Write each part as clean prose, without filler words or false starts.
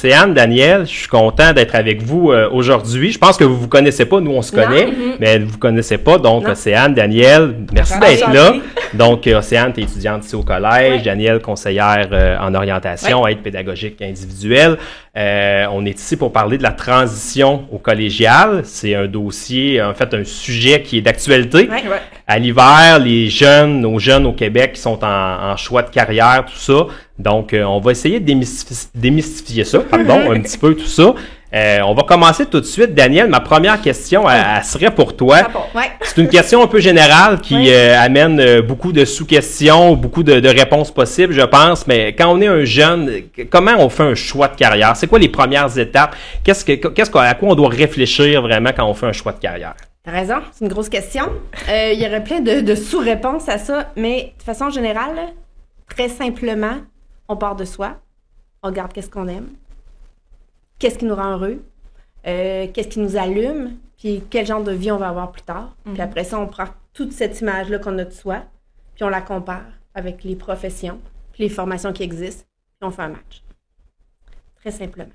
Océane, Daniel, je suis content d'être avec vous aujourd'hui. Je pense que vous ne vous connaissez pas, nous on se connaît, mais vous ne vous connaissez pas. Donc, Océane, Daniel, merci d'être là. Donc, Océane, tu es étudiante ici au collège. Daniel, conseillère en orientation, aide pédagogique individuelle. On est ici pour parler de la transition au collégial. C'est un dossier, en fait, un sujet qui est d'actualité. À l'hiver, nos jeunes au Québec qui sont en choix de carrière, tout ça. Donc, on va essayer de démystifier ça, un petit peu tout ça. On va commencer tout de suite. Daniel, ma première question, elle serait pour toi. C'est une question un peu générale qui amène beaucoup de sous-questions, beaucoup de réponses possibles, je pense. Mais quand on est un jeune, comment on fait un choix de carrière? C'est quoi les premières étapes? À quoi on doit réfléchir vraiment quand on fait un choix de carrière? T'as raison, c'est une grosse question. Il y aurait plein de sous-réponses à ça, mais de façon générale, très simplement, on part de soi, on regarde qu'est-ce qu'on aime, qu'est-ce qui nous rend heureux, qu'est-ce qui nous allume, puis quel genre de vie on va avoir plus tard. Puis après ça, on prend toute cette image-là qu'on a de soi, puis on la compare avec les professions, puis les formations qui existent, puis on fait un match. Très simplement.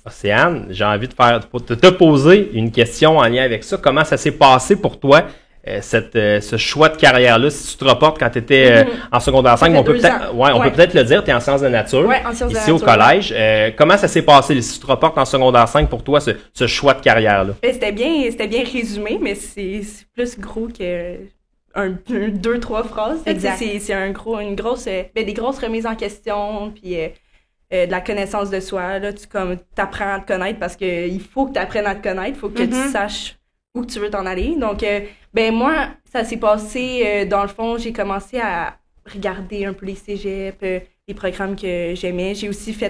Océane, j'ai envie de te poser une question en lien avec ça. Comment ça s'est passé pour toi, ce choix de carrière-là, si tu te reportes quand tu étais en secondaire 5, on peut peut-être le dire, tu es en sciences de nature, ici au collège. Comment ça s'est passé, si tu te reportes en secondaire 5 pour toi, ce choix de carrière-là? C'était bien résumé, mais c'est plus gros que deux, trois phrases. Exact. C'est des grosses remises en question, puis de la connaissance de soi. Là, tu apprends à te connaître parce que il faut que tu apprennes à te connaître, il faut que tu saches où tu veux t'en aller. Donc, moi, ça s'est passé, dans le fond, j'ai commencé à regarder un peu les cégeps, les programmes que j'aimais. J'ai aussi pas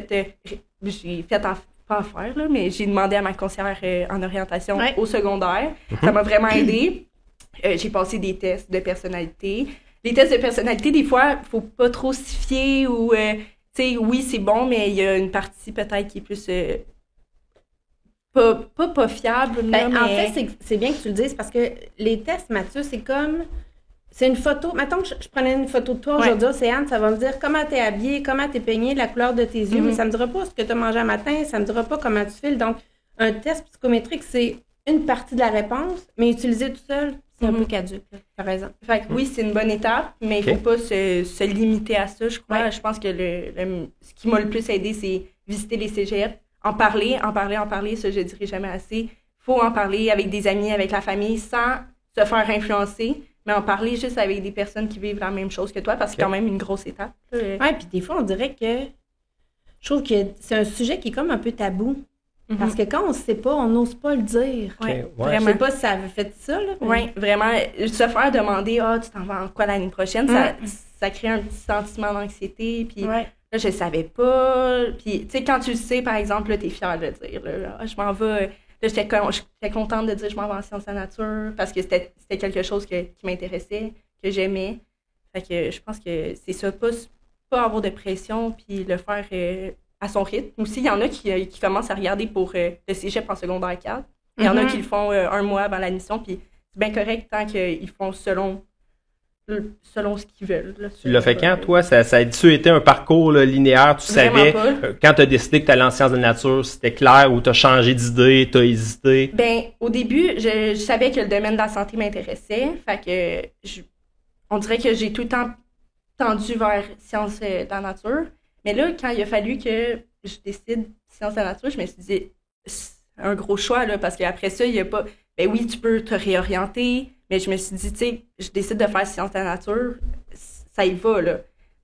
en faire, là, mais j'ai demandé à ma conseillère en orientation au secondaire. Ça m'a vraiment aidée. J'ai passé des tests de personnalité. Les tests de personnalité, des fois, faut pas trop s'y fier ou... oui, c'est bon, mais il y a une partie peut-être qui est plus pas fiable. Là, mais... En fait, c'est bien que tu le dises parce que les tests, Mathieu, c'est une photo. Mettons que je prenais une photo de toi aujourd'hui, Océane, ça va me dire comment t'es habillée, comment t'es peignée, la couleur de tes yeux, mais ça me dira pas ce que t'as mangé un matin, ça me dira pas comment tu files. Donc, un test psychométrique, c'est une partie de la réponse, mais utiliser tout seul, c'est un peu caduque. T'as raison. Fait que oui, c'est une bonne étape, mais il faut pas se limiter à ça, je crois. Je pense que ce qui m'a le plus aidé, c'est visiter les cégeps, en parler, ça je dirais jamais assez. Faut en parler avec des amis, avec la famille, sans se faire influencer, mais en parler juste avec des personnes qui vivent la même chose que toi, parce que c'est quand même une grosse étape. Puis des fois, on dirait que je trouve que c'est un sujet qui est comme un peu tabou. Parce que quand on ne sait pas, on n'ose pas le dire. Vraiment. Je sais pas si ça avait fait ça. Là, mais... Oui, vraiment. Se faire demander « tu t'en vas en quoi l'année prochaine? » Ça crée un petit sentiment d'anxiété. Puis là, je savais pas. Puis, tu sais, quand tu le sais, par exemple, tu es fière de dire « je m'en vais... » Là, j'étais contente de dire « je m'en vais en sciences de la nature » parce que c'était quelque chose qui m'intéressait, que j'aimais. Fait que je pense que c'est ça, pas avoir de pression, puis le faire... à son rythme. Aussi, il y en a qui commencent à regarder pour le cégep en secondaire 4. Il y en a qui le font un mois avant l'admission, puis c'est bien correct tant qu'ils font selon ce qu'ils veulent. Là, tu l'as fait quand, toi? Ça a-tu été un parcours linéaire? Tu savais, quand tu as décidé que tu allais en sciences de la nature, c'était clair ou tu as changé d'idée, tu as hésité? Au début, je savais que le domaine de la santé m'intéressait. Fait que on dirait que j'ai tout le temps tendu vers sciences de la nature. Mais là, quand il a fallu que je décide sciences de la nature, je me suis dit, c'est un gros choix, là, parce qu'après ça, il n'y a pas... oui, tu peux te réorienter, mais je me suis dit, tu sais, je décide de faire sciences de la nature, ça y va, là.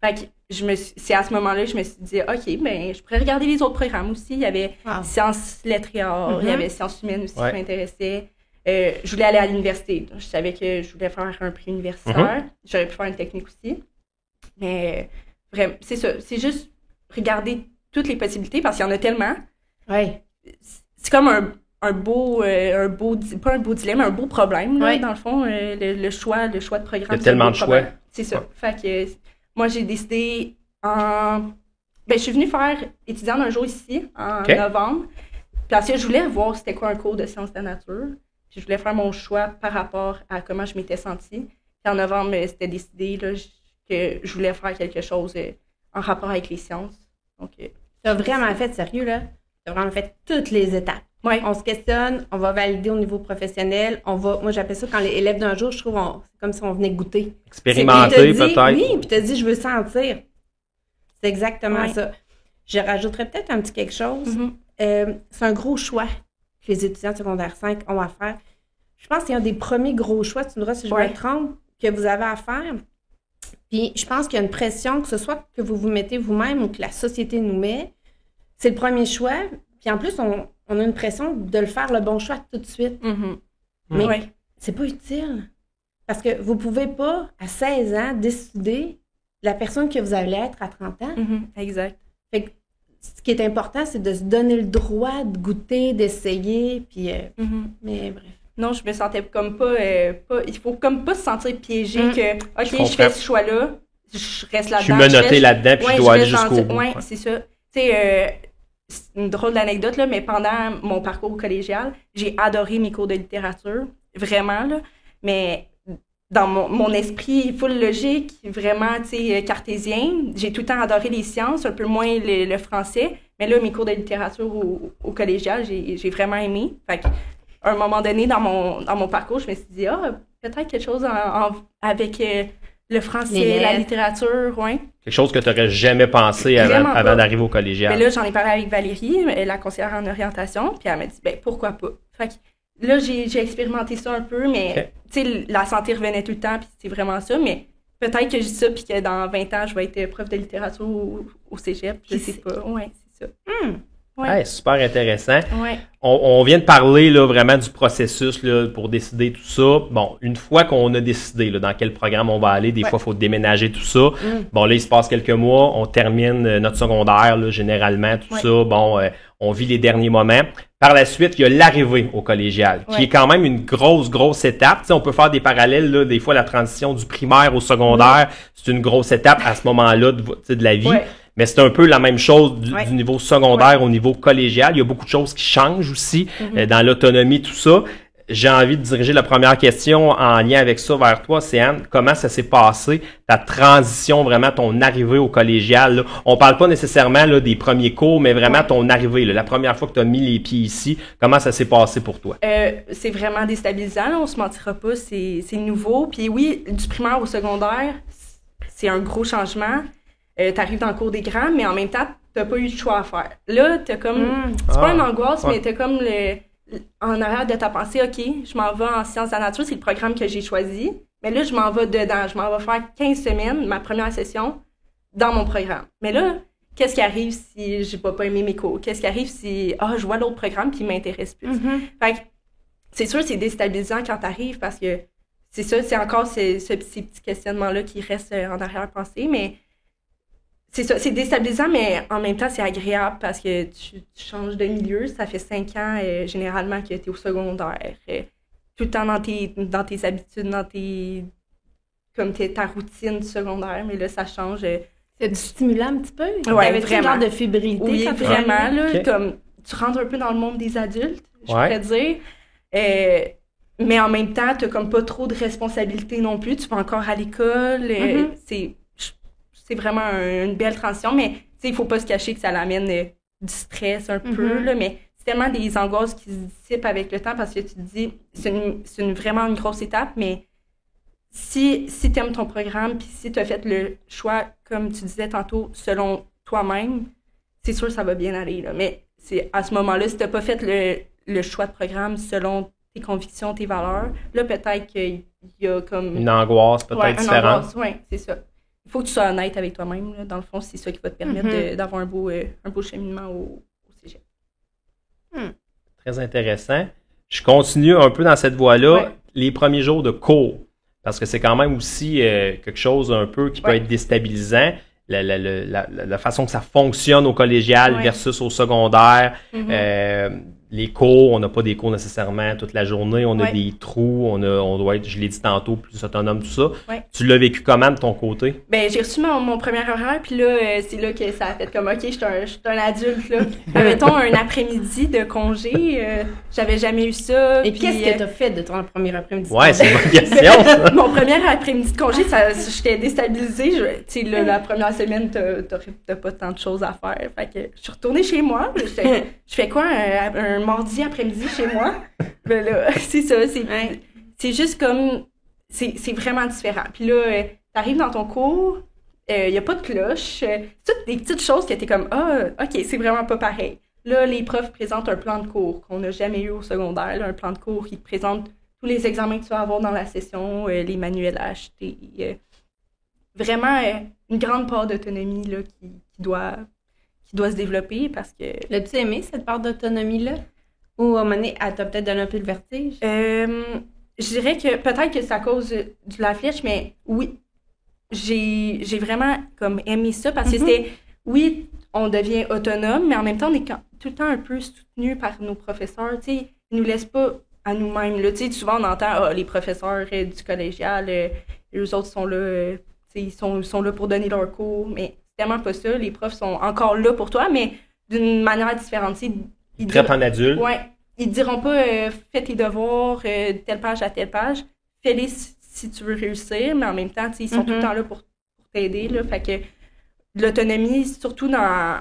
Fait que c'est à ce moment-là que je me suis dit, OK, je pourrais regarder les autres programmes aussi. Il y avait sciences lettres et arts, il y avait sciences humaines aussi qui m'intéressaient. Je voulais aller à l'université. Je savais que je voulais faire un prix universitaire. J'aurais pu faire une technique aussi. Mais... Vraiment, c'est ça. C'est juste regarder toutes les possibilités parce qu'il y en a tellement. C'est comme un beau pas un beau dilemme, un beau problème, là, dans le fond, le choix de programme. Il y a tellement de choix. C'est ça. Fait que moi, j'ai décidé je suis venue faire étudiante un jour ici, en novembre. Parce que je voulais voir c'était quoi un cours de sciences de la nature. Puis je voulais faire mon choix par rapport à comment je m'étais sentie. Puis en novembre, c'était décidé, là, que je voulais faire quelque chose en rapport avec les sciences. Donc, c'est Tu as vraiment fait, sérieux, là, tu as vraiment fait toutes les étapes. Ouais. On se questionne, on va valider au niveau professionnel, moi j'appelle ça quand les élèves d'un jour, je trouve, c'est comme si on venait goûter. Expérimenter peut-être. Oui, puis tu te dis, je veux sentir. C'est exactement ça. Je rajouterais peut-être un petit quelque chose. C'est un gros choix que les étudiants de secondaire 5 ont à faire. Je pense que c'est un des premiers gros choix, tu me diras si je me trompe, que vous avez à faire. Puis je pense qu'il y a une pression, que ce soit que vous vous mettez vous-même ou que la société nous met. C'est le premier choix. Puis en plus, on a une pression de le faire le bon choix tout de suite. Mais c'est pas utile. Parce que vous pouvez pas, à 16 ans, décider de la personne que vous allez être à 30 ans. Exact. Fait que ce qui est important, c'est de se donner le droit de goûter, d'essayer. Puis, mais bref. Non, je me sentais comme pas il faut comme pas se sentir piégé que, OK, je fais ce choix-là, je reste là-dedans. Je suis menotté là-dedans, puis je dois aller jusqu'au bout. Oui, c'est ça. Tu sais, c'est une drôle d'anecdote, là, mais pendant mon parcours collégial, j'ai adoré mes cours de littérature, vraiment, là. Mais dans mon esprit full logique, vraiment, tu sais, cartésien, j'ai tout le temps adoré les sciences, un peu moins le français. Mais là, mes cours de littérature au collégial, j'ai vraiment aimé. Fait que, à un moment donné, dans mon parcours, je me suis dit, peut-être quelque chose avec le français, la littérature, ouais. Quelque chose que tu n'aurais jamais pensé avant d'arriver au collégial. Mais là, j'en ai parlé avec Valérie, la conseillère en orientation, puis elle m'a dit, pourquoi pas. Fait que là, j'ai expérimenté ça un peu, mais tu sais, la santé revenait tout le temps, puis c'est vraiment ça, mais peut-être que je dis ça, puis que dans 20 ans, je vais être prof de littérature au cégep, je sais pas. Ouais, c'est ça. Ouais, super intéressant. Ouais. On vient de parler là, vraiment du processus là, pour décider tout ça. Bon, une fois qu'on a décidé là, dans quel programme on va aller, des fois, il faut déménager tout ça. Bon, là, il se passe quelques mois, on termine notre secondaire, là, généralement, tout ça. Bon, on vit les derniers moments. Par la suite, il y a l'arrivée au collégial, qui est quand même une grosse étape. Tu sais, on peut faire des parallèles, là, des fois, la transition du primaire au secondaire, c'est une grosse étape à ce moment-là de la vie. Mais c'est un peu la même chose du niveau secondaire au niveau collégial. Il y a beaucoup de choses qui changent aussi dans l'autonomie, tout ça. J'ai envie de diriger la première question en lien avec ça vers toi, Céane. Comment ça s'est passé, ta transition, vraiment ton arrivée au collégial? Là? On parle pas nécessairement là, des premiers cours, mais vraiment ton arrivée, là, la première fois que tu as mis les pieds ici. Comment ça s'est passé pour toi? C'est vraiment déstabilisant, là, on se mentira pas, c'est nouveau. Puis oui, du primaire au secondaire, c'est un gros changement. T'arrives dans le cours des grands, mais en même temps, t'as pas eu de choix à faire. Là, t'as comme... C'est pas une angoisse, mais t'as comme en arrière de ta pensée, OK, je m'en vais en sciences de la nature, c'est le programme que j'ai choisi, mais là, je m'en vais dedans. Je m'en vais faire 15 semaines, ma première session, dans mon programme. Mais là, qu'est-ce qui arrive si j'ai pas aimé mes cours? Qu'est-ce qui arrive si, je vois l'autre programme qui m'intéresse plus? Fait que, c'est sûr, c'est déstabilisant quand t'arrives parce que c'est ça, c'est encore ces petits questionnements-là qui restent en arrière-pensée, mais c'est ça, c'est déstabilisant, mais en même temps, c'est agréable parce que tu changes de milieu. Ça fait 5 ans, généralement, que tu es au secondaire. Tout le temps dans tes habitudes, comme ta routine du secondaire, mais là, ça change. C'est du stimulant un petit peu? Oui, vraiment. Genre de fébrilité? Oui, vraiment. Là, comme, tu rentres un peu dans le monde des adultes, je pourrais dire. Mais en même temps, tu n'as comme pas trop de responsabilités non plus. Tu vas encore à l'école. C'est vraiment une belle transition, mais il faut pas se cacher que ça l'amène du stress un peu, là, mais c'est tellement des angoisses qui se dissipent avec le temps parce que tu te dis, c'est vraiment une grosse étape, mais si tu aimes ton programme puis si tu as fait le choix, comme tu disais tantôt, selon toi-même, c'est sûr que ça va bien aller. Là. Mais c'est à ce moment-là, si tu n'as pas fait le choix de programme selon tes convictions, tes valeurs, là, peut-être qu'il y a comme... Une angoisse peut-être différente. Oui, c'est ça. Il faut que tu sois honnête avec toi-même. Là. Dans le fond, c'est ça qui va te permettre d'avoir un beau cheminement au cégep. Très intéressant. Je continue un peu dans cette voie-là. Les premiers jours de cours, parce que c'est quand même aussi quelque chose un peu qui peut être déstabilisant. La façon que ça fonctionne au collégial versus au secondaire. les cours, on n'a pas des cours nécessairement toute la journée, on a Ouais. des trous, on doit être, je l'ai dit tantôt, plus autonome, tout ça. Ouais. Tu l'as vécu comment de ton côté? Ben, j'ai reçu mon premier horaire, puis là, c'est là que ça a fait comme, OK, je suis un adulte, là. Mettons, un après-midi de congé, j'avais jamais eu ça. Et puis, qu'est-ce que t'as fait de ton premier après-midi? Ouais, c'est une bonne question, ça. Mon premier après-midi de congé, j'étais déstabilisée. Tu sais, la première semaine, t'as pas tant de choses à faire. Fait que je suis retournée chez moi. Je fais quoi, un mardi après-midi chez moi? Ben là, c'est ça. C'est juste comme... C'est vraiment différent. Puis là, t'arrives dans ton cours, il n'y a pas de cloche. Toutes des petites choses que t'es comme, OK, c'est vraiment pas pareil. Là, les profs présentent un plan de cours qu'on n'a jamais eu au secondaire. Là, un plan de cours qui te présente tous les examens que tu vas avoir dans la session, les manuels à acheter. Vraiment, une grande part d'autonomie là, qui doit se développer parce que... L'as-tu aimé, cette part d'autonomie-là? Ou à un moment donné, elle t'a peut-être donné un peu le vertige? Je dirais que peut-être que c'est à cause de la flèche, mais oui, j'ai vraiment comme aimé ça parce que c'était... Oui, on devient autonome, mais en même temps, on est tout le temps un peu soutenu par nos professeurs. Tu sais, ils nous laissent pas à nous-mêmes. Tu sais, souvent, on entend les professeurs du collégial, eux autres sont là, ils sont là pour donner leur cours, mais c'est tellement pas ça. Les profs sont encore là pour toi, mais d'une manière différente. Ils traitent en adulte. Ouais. Ils te diront pas fais tes devoirs, telle page à telle page. Fais-les si tu veux réussir, mais en même temps, ils sont tout le temps là pour t'aider. Là, fait que l'autonomie, surtout dans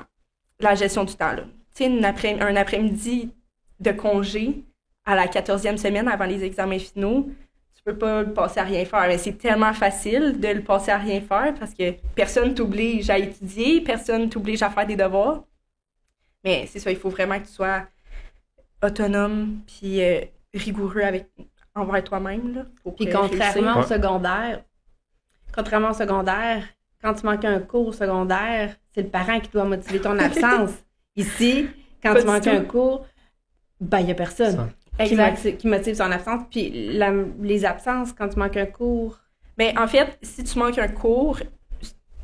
la gestion du temps. Tu sais, un après-midi de congé à la 14e semaine avant les examens finaux, tu peux pas le passer à rien faire. Mais c'est tellement facile de le passer à rien faire parce que personne t'oblige à étudier, personne t'oblige à faire des devoirs. Mais c'est ça, il faut vraiment que tu sois autonome puis rigoureux envers toi-même. Là, puis contrairement au secondaire, quand tu manques un cours au secondaire, c'est le parent qui doit motiver ton absence. Ici, quand tu manques un cours, ben il n'y a personne qui motive son absence. Puis les absences, quand tu manques un cours... Ben, en fait, si tu manques un cours,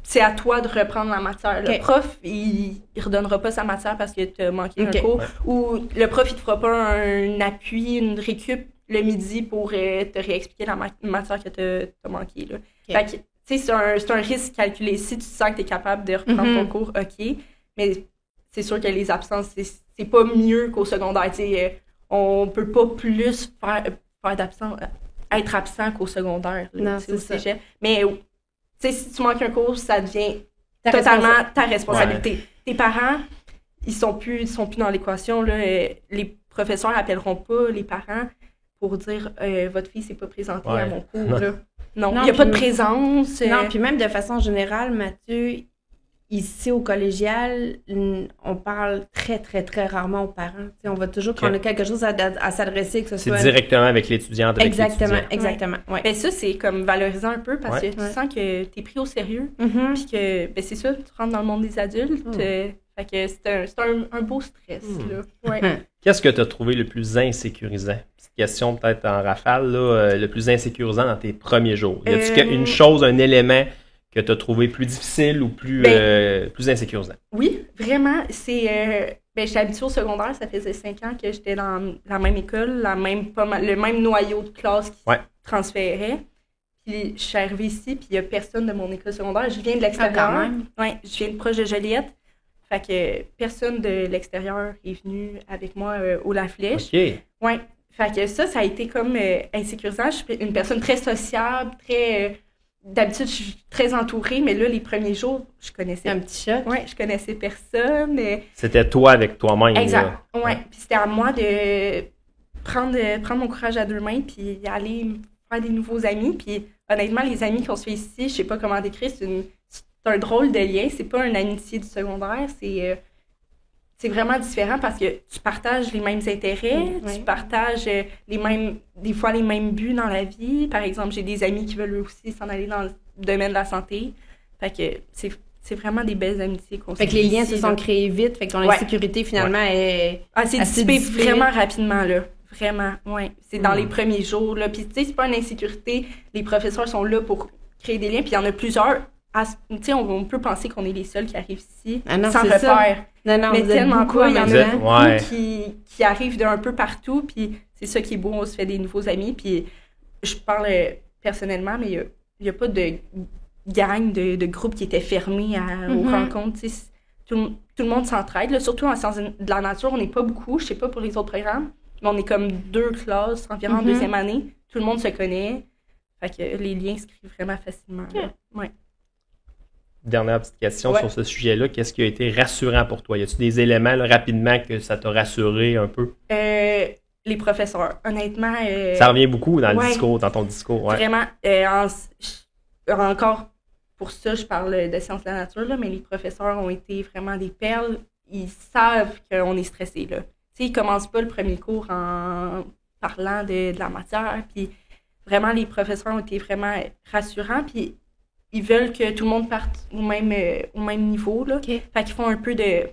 c'est à toi de reprendre la matière. Le prof, il redonnera pas sa matière parce que tu as manqué un cours. Ouais. Ou le prof, il te fera pas un appui, une récup le midi pour te réexpliquer la matière que tu as manqué. Là. Fait que, tu sais, c'est un risque calculé. Si tu sens que tu es capable de reprendre ton cours, OK. Mais c'est sûr que les absences, c'est pas mieux qu'au secondaire. Tu sais, on peut pas plus faire d'absence, être absent qu'au secondaire. Là, non, c'est ça. Cégep. Mais tu sais, si tu manques un cours, ça devient totalement ta responsabilité. Ouais. Tes parents, ils sont plus dans l'équation. Là. Les professeurs appelleront pas les parents pour dire votre fille s'est pas présentée à mon cours. Là. Non, il n'y a pas de présence. Non, puis même de façon générale, Mathieu, ici au collégial, on parle très, très, très rarement aux parents. T'sais, on va toujours quand on a quelque chose à s'adresser, que ce soit... C'est directement avec l'étudiante. Exactement. Ouais. Ben ça, c'est comme valorisant un peu parce que tu sens que tu es pris au sérieux. Puis que, ben c'est ça, tu rentres dans le monde des adultes. Fait que c'est un beau stress. Là. Ouais. Qu'est-ce que tu as trouvé le plus insécurisant? Petite question peut-être en rafale, là, le plus insécurisant dans tes premiers jours. Y a-t-il une chose, un élément que tu as trouvé plus difficile ou plus insécurisant? Oui, vraiment. J'étais habituée au secondaire, ça faisait 5 ans que j'étais dans la même école, le même noyau de classe qui transférait. Puis je suis arrivée ici, puis il n'y a personne de mon école secondaire. Je viens de l'extérieur. Ouais, je viens de proche de Joliette. Fait que personne de l'extérieur est venu avec moi au La Flèche. OK. Ouais. Fait que ça a été comme insécurisant. Je suis une personne très sociable, très... D'habitude, je suis très entourée, mais là, les premiers jours, je connaissais... Un petit choc. Oui, je connaissais personne. C'était toi avec toi-même. Exact. Oui. Puis c'était à moi de prendre mon courage à 2 mains puis aller faire des nouveaux amis. Puis honnêtement, les amis qu'on se fait ici, je sais pas comment décrire, c'est un drôle de lien. C'est pas une amitié du secondaire, c'est vraiment différent parce que tu partages les mêmes intérêts, tu partages des fois les mêmes buts dans la vie. Par exemple, j'ai des amis qui veulent aussi s'en aller dans le domaine de la santé. Fait que c'est vraiment des belles amitiés qu'on se fait. Fait que les liens se sont créés vite, fait que ton insécurité finalement est... c'est dissipé vraiment rapidement, là. Vraiment, oui. C'est dans les premiers jours, là. Puis tu sais, c'est pas une insécurité. Les professeurs sont là pour créer des liens, puis il y en a plusieurs. Tu sais, on peut penser qu'on est les seuls qui arrivent ici sans repère. Non, mais vous êtes tellement beaucoup pas. en Il y en même a temps. beaucoup Ouais. qui arrivent d'un peu partout, puis c'est ça qui est beau, on se fait des nouveaux amis, puis je parle personnellement, mais il y a pas de gang, de groupe qui était fermé aux rencontres, tu sais. Tout le monde s'entraide, là, surtout en sciences de la nature, on n'est pas beaucoup, je sais pas pour les autres programmes, mais on est comme 2 classes environ en deuxième année, tout le monde se connaît, fait que les liens se créent vraiment facilement. Là. Ouais. Dernière petite question Ouais. sur ce sujet-là. Qu'est-ce qui a été rassurant pour toi? Y a-t-il des éléments là, rapidement que ça t'a rassuré un peu? Les professeurs, honnêtement. Ça revient beaucoup dans le ouais. discours, dans ton discours. Ouais. Vraiment, encore pour ça, je parle de sciences de la nature, là, mais les professeurs ont été vraiment des perles. Ils savent qu'on est stressé. Là. Tu sais, ils commencent pas le premier cours en parlant de la matière. Puis vraiment, les professeurs ont été vraiment rassurants. Puis ils veulent que tout le monde parte au même niveau. Là. Okay. Fait qu'ils font un peu de...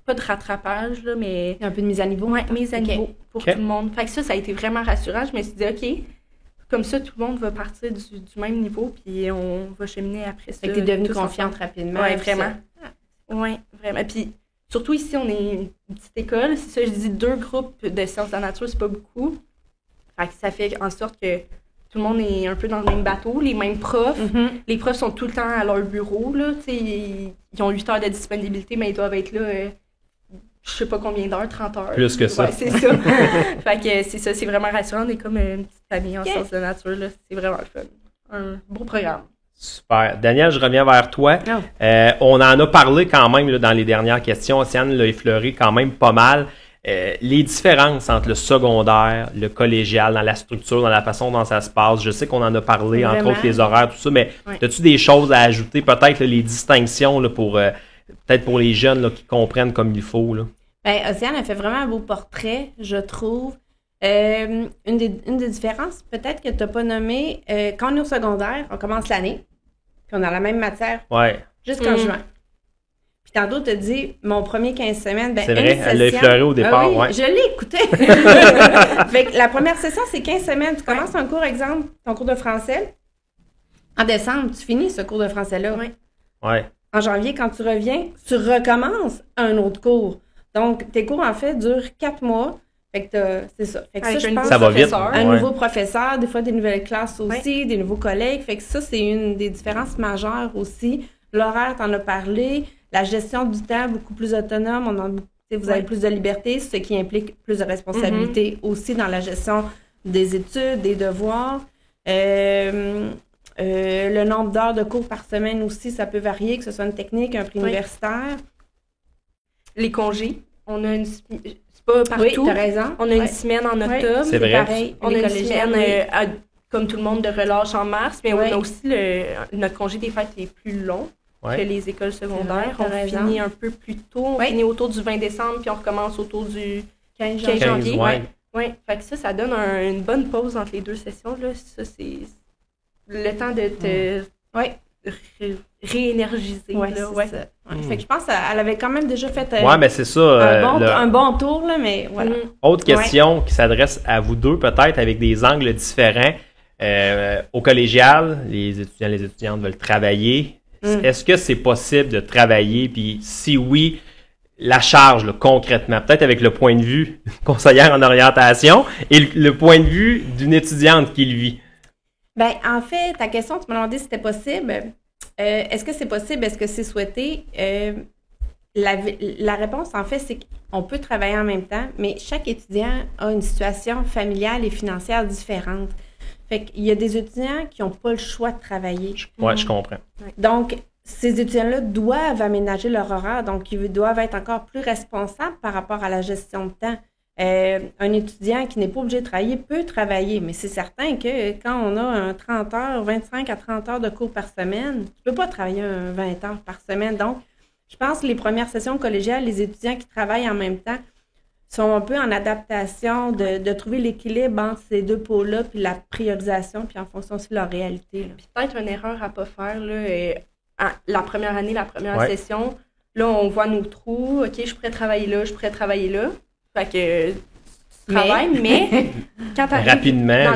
Pas de rattrapage, là, mais... Un peu de mise à niveau. Ouais, mise à niveau pour tout le monde. Fait que ça a été vraiment rassurant. Je me suis dit, OK, comme ça, tout le monde va partir du même niveau, puis on va cheminer après ça. Fait que t'es devenue tous confiante ensemble. rapidement. Ouais, vraiment. Oui, vraiment. Puis surtout ici, on est une petite école. C'est ça, je dis 2 groupes de sciences de la nature, c'est pas beaucoup. Fait que ça fait en sorte que tout le monde est un peu dans le même bateau, les mêmes profs. Les profs sont tout le temps à leur bureau, là. Tu sais, ils ont 8 heures de disponibilité, mais ils doivent être là... je sais pas combien d'heures, 30 heures. Plus que ça. Ouais, c'est ça. Fait que c'est ça, c'est vraiment rassurant. On est comme une petite famille en sciences de la nature, là. C'est vraiment le fun. Un beau programme. Super. Daniel, je reviens vers toi. Oh. On en a parlé quand même là, dans les dernières questions. Océane l'a effleuré quand même pas mal. Les différences entre le secondaire, le collégial, dans la structure, dans la façon dont ça se passe. Je sais qu'on en a parlé, Vraiment? entre autres les horaires, tout ça, mais Ouais. as-tu des choses à ajouter? Peut-être là, les distinctions là, pour peut-être pour les jeunes là, qui comprennent comme il faut. Là. Ben, Océane a fait vraiment un beau portrait, je trouve. Une des différences, peut-être que tu n'as pas nommé, quand on est au secondaire, on commence l'année, puis on a la même matière Ouais, jusqu'en juin. Puis tantôt, tu as dit, mon premier 15 semaines, ben, c'est vrai, une elle l'a session- effleuré au départ. Ah oui, ouais. je l'ai écouté. Fait que la première session, c'est 15 semaines. Tu commences un cours, exemple, ton cours de français. En décembre, tu finis ce cours de français-là. Ouais. Ouais. En janvier, quand tu reviens, tu recommences un autre cours. Donc, tes cours, en fait, durent 4 mois. Fait que c'est ça. Fait que Avec ça, je un pense, Ça va vite. professeur. un Ouais. nouveau professeur, des fois des nouvelles classes aussi, des nouveaux collègues. Fait que ça, c'est une des différences majeures aussi. L'horaire, t'en as parlé. La gestion du temps, beaucoup plus autonome. Vous avez plus de liberté, ce qui implique plus de responsabilité aussi dans la gestion des études, des devoirs. Le nombre d'heures de cours par semaine aussi, ça peut varier, que ce soit une technique, un préuniversitaire. Les congés, on a une... C'est pas partout. Oui, t'as raison. On a une semaine en octobre. C'est vrai. Pareil, On a les une collégiennes, semaine, oui. comme tout le monde, de relâche en mars, mais Oui. on a aussi notre congé des fêtes est plus long Ouais. que les écoles secondaires. C'est vrai, t'as On raison. finit un peu plus tôt. On Oui. finit autour du 20 décembre, puis on recommence autour du 15 15 janvier. ouais. Ouais. Fait que ça donne une bonne pause entre les 2 sessions. Là. Ça, c'est le temps de te réénergiser. Ouais, là, c'est ouais. ça. Ouais. Fait que je pense qu'elle avait quand même déjà fait Ouais, mais c'est ça. un bon tour, là, mais voilà. Autre question qui s'adresse à vous deux, peut-être avec des angles différents. Au collégial, les étudiants et les étudiantes veulent travailler. Est-ce que c'est possible de travailler? Puis si oui, la charge, là, concrètement, peut-être avec le point de vue conseillère en orientation et le point de vue d'une étudiante qui le vit. Ben, en fait, ta question, tu m'as demandé si c'était possible. Est-ce que c'est possible? Est-ce que c'est souhaité? La réponse, en fait, c'est qu'on peut travailler en même temps, mais chaque étudiant a une situation familiale et financière différente. Fait qu'il y a des étudiants qui n'ont pas le choix de travailler. Ouais, je comprends. Donc, ces étudiants-là doivent aménager leur horaire, donc ils doivent être encore plus responsables par rapport à la gestion de temps. Un étudiant qui n'est pas obligé de travailler peut travailler, mais c'est certain que quand on a un 30 heures, 25 à 30 heures de cours par semaine, tu ne peux pas travailler un 20 heures par semaine. Donc, je pense que les premières sessions collégiales, les étudiants qui travaillent en même temps sont un peu en adaptation de trouver l'équilibre entre ces deux pôles-là, puis la priorisation, puis en fonction aussi de leur réalité. Là. Puis peut-être une erreur à ne pas faire. Là, la première année, la première Ouais. session, là, on voit nos trous. OK, je pourrais travailler là, je pourrais travailler là. Fait que tu travailles, mais quand tu Rapidement. dans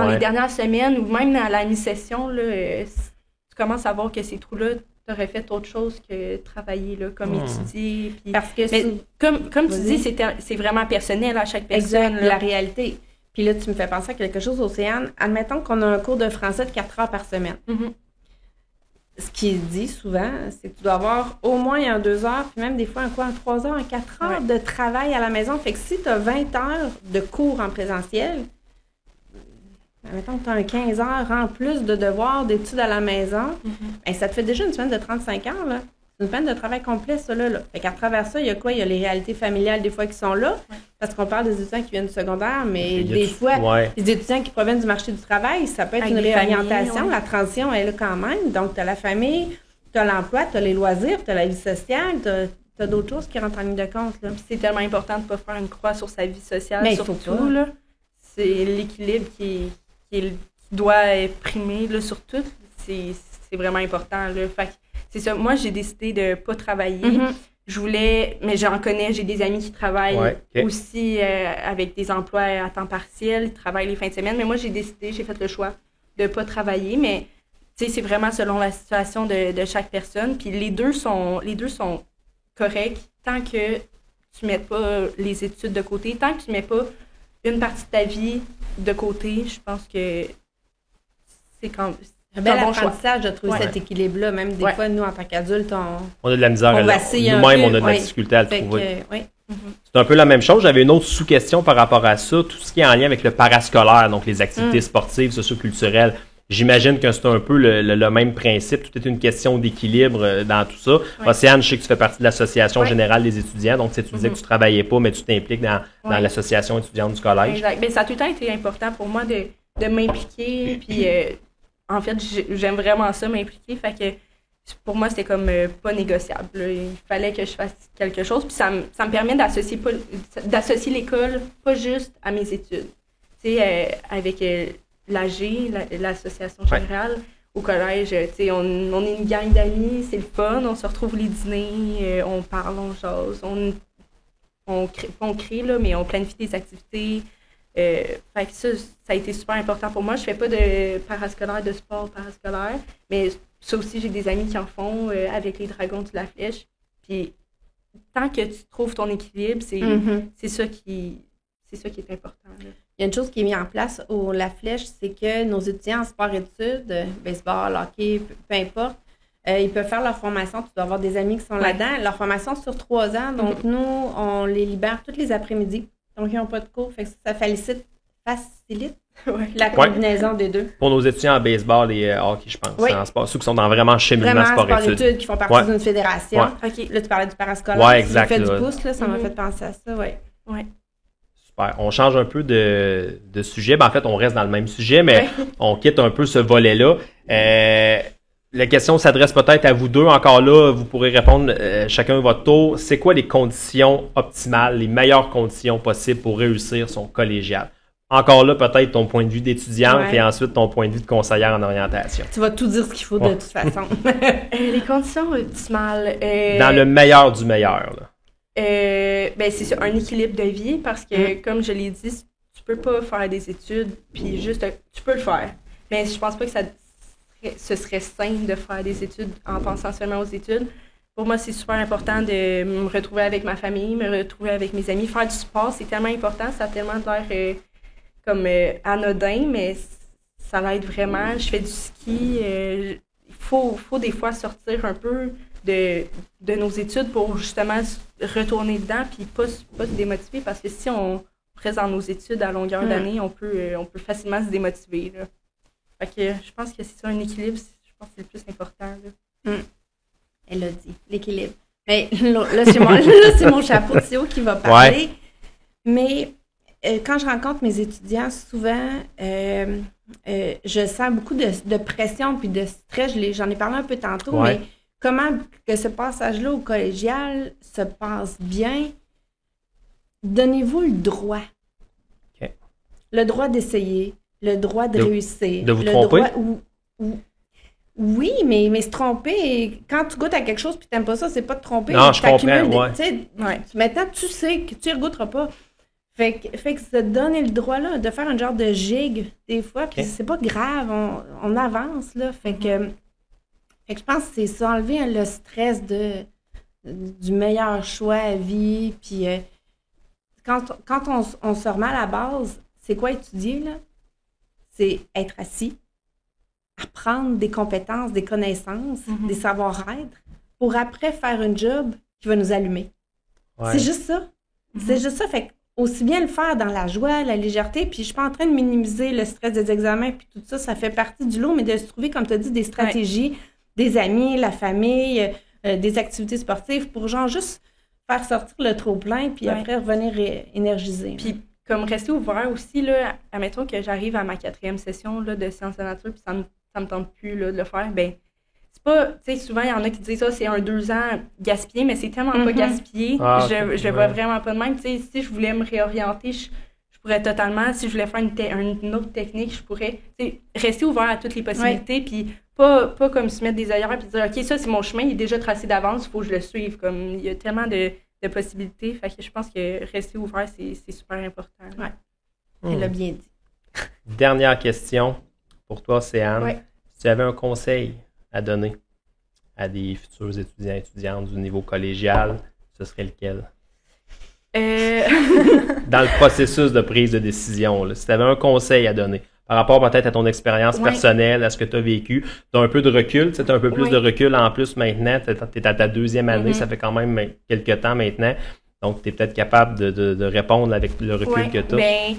les Ouais. dernières semaines ou même dans la mi-session, là, tu commences à voir que ces trous-là, aurais fait autre chose que travailler, là, comme étudier. Puis... Parce que mais comme tu dis, c'est vraiment personnel à chaque personne. Exact, la réalité. Puis là, tu me fais penser à quelque chose, Océane. Admettons qu'on a un cours de français de 4 heures par semaine. Ce qui est dit souvent, c'est que tu dois avoir au moins 2 heures, puis même des fois un 3 heures, 4 heures de travail à la maison. Fait que si tu as 20 heures de cours en présentiel, mettons que tu as un 15 heures en plus de devoirs d'études à la maison, ben, ça te fait déjà une semaine de 35 heures, là. C'est une semaine de travail complet, ça, là. Fait qu'à travers ça, il y a quoi? Il y a les réalités familiales, des fois, qui sont là, parce qu'on parle des étudiants qui viennent du secondaire, mais des fois, les étudiants qui proviennent du marché du travail, ça peut être une réorientation. La transition, elle est là quand même. Donc, tu as la famille, tu as l'emploi, tu as les loisirs, tu as la vie sociale, tu as d'autres choses qui rentrent en ligne de compte, là. Puis c'est tellement important de ne pas faire une croix sur sa vie sociale, mais surtout, là. C'est l'équilibre qui doit primer, là, sur tout. C'est vraiment important, là. Fait que c'est ça. Moi, j'ai décidé de ne pas travailler. Je voulais, mais j'en connais, j'ai des amis qui travaillent aussi avec des emplois à temps partiel, ils travaillent les fins de semaine. Mais moi, j'ai fait le choix de ne pas travailler. Mais, tu sais, c'est vraiment selon la situation de chaque personne. Puis les deux sont corrects tant que tu ne mets pas les études de côté, tant que tu ne mets pas une partie de ta vie de côté. Je pense que c'est quand un bel apprentissage de trouver cet équilibre-là. Même des fois, nous, en tant qu'adultes, on a de la misère. Nous-mêmes, on a de la difficulté à le trouver. C'est un peu la même chose. J'avais une autre sous-question par rapport à ça. Tout ce qui est en lien avec le parascolaire, donc les activités sportives, socio-culturelles. J'imagine que c'est un peu le même principe. Tout est une question d'équilibre dans tout ça. Océane, je sais que tu fais partie de l'Association générale des étudiants. Donc, tu disais que tu ne travaillais pas, mais tu t'impliques dans l'Association étudiante du collège. Exact. Mais ça a tout le temps été important pour moi de m'impliquer. Puis, en fait, j'aime vraiment ça, m'impliquer. Fait que pour moi, c'était comme pas négociable, là. Il fallait que je fasse quelque chose. Puis ça me permet d'associer l'école pas juste à mes études. Tu sais, avec l'AG, l'association générale, au collège, tu sais, on est une gang d'amis, c'est le fun, on se retrouve les dîners, on parle, on jase, on crée, là, mais on planifie des activités. Fait que ça a été super important pour moi. Je fais pas de parascolaire, de sport parascolaire, mais ça aussi, j'ai des amis qui en font avec les Dragons de la Flèche. Puis tant que tu trouves ton équilibre, c'est ça qui est important, là. Il y a une chose qui est mise en place au La Flèche, c'est que nos étudiants en sport-études, baseball, hockey, peu importe, ils peuvent faire leur formation. Tu dois avoir des amis qui sont là-dedans. Leur formation sur 3 ans. Donc, nous, on les libère tous les après-midi. Donc, ils n'ont pas de cours. Fait que ça facilite la combinaison des deux. Pour nos étudiants en baseball et hockey, je pense. En sport, ceux qui sont dans vraiment cheminement sport-études. Qui font partie d'une fédération. Là, tu parlais du parascolaire. Oui, exact. Tu fais du pouce, là, ça m'a fait penser à ça. Super. On change un peu de sujet. En fait, on reste dans le même sujet, mais on quitte un peu ce volet-là. La question s'adresse peut-être à vous deux. Encore là, vous pourrez répondre chacun à votre tour. C'est quoi les conditions optimales, les meilleures conditions possibles pour réussir son collégial? Encore là, peut-être ton point de vue d'étudiante et ensuite ton point de vue de conseillère en orientation. Tu vas tout dire ce qu'il faut de toute façon. Les conditions optimales... Dans le meilleur du meilleur, là. C'est ça, un équilibre de vie, parce que, comme je l'ai dit, tu peux pas faire des études, puis juste, tu peux le faire. Mais je pense pas que ce serait sain de faire des études en pensant seulement aux études. Pour moi, c'est super important de me retrouver avec ma famille, me retrouver avec mes amis. Faire du sport, c'est tellement important, ça a tellement l'air comme anodin, mais ça l'aide vraiment. Je fais du ski, il faut des fois sortir un peu de nos études pour justement retourner dedans puis pas se démotiver, parce que si on reste dans nos études à longueur d'année, on peut facilement se démotiver, là. Fait que je pense que c'est ça, un équilibre, je pense que c'est le plus important, là. Elle l'a dit, l'équilibre. Mais là, c'est mon chapeau de CEO qui va parler. Mais quand je rencontre mes étudiants, souvent, je sens beaucoup de pression puis de stress. J'en ai parlé un peu tantôt, mais comment que ce passage-là au collégial se passe bien? Donnez-vous le droit. Okay. Le droit d'essayer, le droit de réussir. De vous tromper? Oui, mais se tromper, quand tu goûtes à quelque chose et tu n'aimes pas ça, c'est pas te tromper. Non, je comprends, Maintenant, tu sais que tu ne regoûteras pas. Fait que se donner le droit là, de faire un genre de gigue, des fois, puis c'est pas grave, on avance, là. Fait Fait que je pense que c'est ça, enlever le stress du meilleur choix à vie. Puis quand on se remet à la base, c'est quoi étudier, là? C'est être assis, apprendre des compétences, des connaissances, des savoir-être, pour après faire un job qui va nous allumer. Ouais. C'est juste ça. C'est juste ça. Fait que aussi bien le faire dans la joie, la légèreté, puis je suis pas en train de minimiser le stress des examens, puis tout ça, ça fait partie du lot, mais de se trouver, comme tu as dit, des stratégies, des amis, la famille, des activités sportives pour genre juste faire sortir le trop-plein, puis après revenir énergiser. Puis comme rester ouvert aussi, là, admettons que j'arrive à ma 4e session là, de sciences de la nature, puis ça me tente plus là, de le faire, ben c'est pas, tu sais, souvent, il y en a qui disent ça, c'est 2 ans gaspillé, mais c'est tellement pas gaspillé. Je le vois vraiment pas de même. Tu sais, si je voulais me réorienter, je pourrais totalement, si je voulais faire une autre technique, je pourrais, tu sais, rester ouvert à toutes les possibilités, puis pas comme se mettre des œillères, puis dire, OK, ça, c'est mon chemin, il est déjà tracé d'avance, il faut que je le suive. Comme, il y a tellement de possibilités, fait que je pense que rester ouvert, c'est super important. Ouais. Elle l'a bien dit. Dernière question pour toi, Océane. Ouais. Si tu avais un conseil à donner à des futurs étudiants et étudiantes du niveau collégial, ce serait lequel? Dans le processus de prise de décision, là, si tu avais un conseil à donner, par rapport peut-être à ton expérience personnelle, à ce que tu as vécu, tu as un peu de recul, tu as un peu plus de recul en plus maintenant, tu es à ta 2e année, ça fait quand même quelques temps maintenant, donc tu es peut-être capable de répondre avec le recul que tu as. Bien,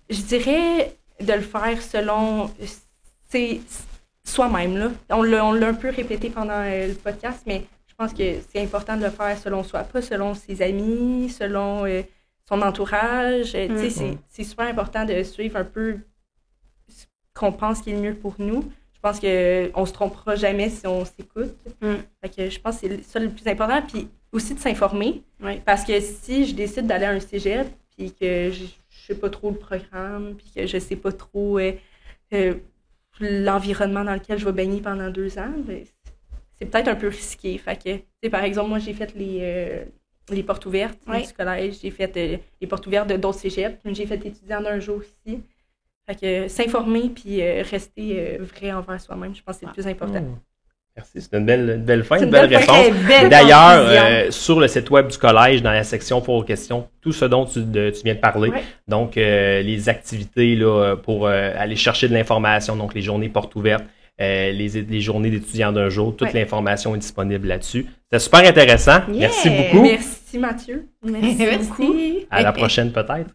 je dirais de le faire selon soi-même, là. On l'a un peu répété pendant le podcast, mais je pense que c'est important de le faire selon soi, pas selon ses amis, selon son entourage. Tu sais, c'est super important de suivre un peu ce qu'on pense qui est le mieux pour nous. Je pense qu'on se trompera jamais si on s'écoute. Fait que je pense que c'est ça le plus important. Puis aussi de s'informer, parce que si je décide d'aller à un cégep, puis que je sais pas trop le programme, puis que je sais pas trop l'environnement dans lequel je vais baigner pendant 2 ans, ben, c'est peut-être un peu risqué. Fait que, par exemple, moi, j'ai fait les portes ouvertes du collège, j'ai fait les portes ouvertes de d'autres cégeps, j'ai fait étudiant d'un jour aussi. Fait que s'informer puis rester vrai envers soi-même, je pense que c'est le plus important. Merci, c'est une belle fin, une belle réponse. D'ailleurs, sur le site web du collège, dans la section pour questions, tout ce dont tu viens de parler, donc les activités là, pour aller chercher de l'information, donc les journées portes ouvertes, les journées d'étudiants d'un jour, toute l'information est disponible là-dessus. C'était super intéressant. Merci beaucoup. Merci Mathieu. Merci beaucoup. À la prochaine peut-être.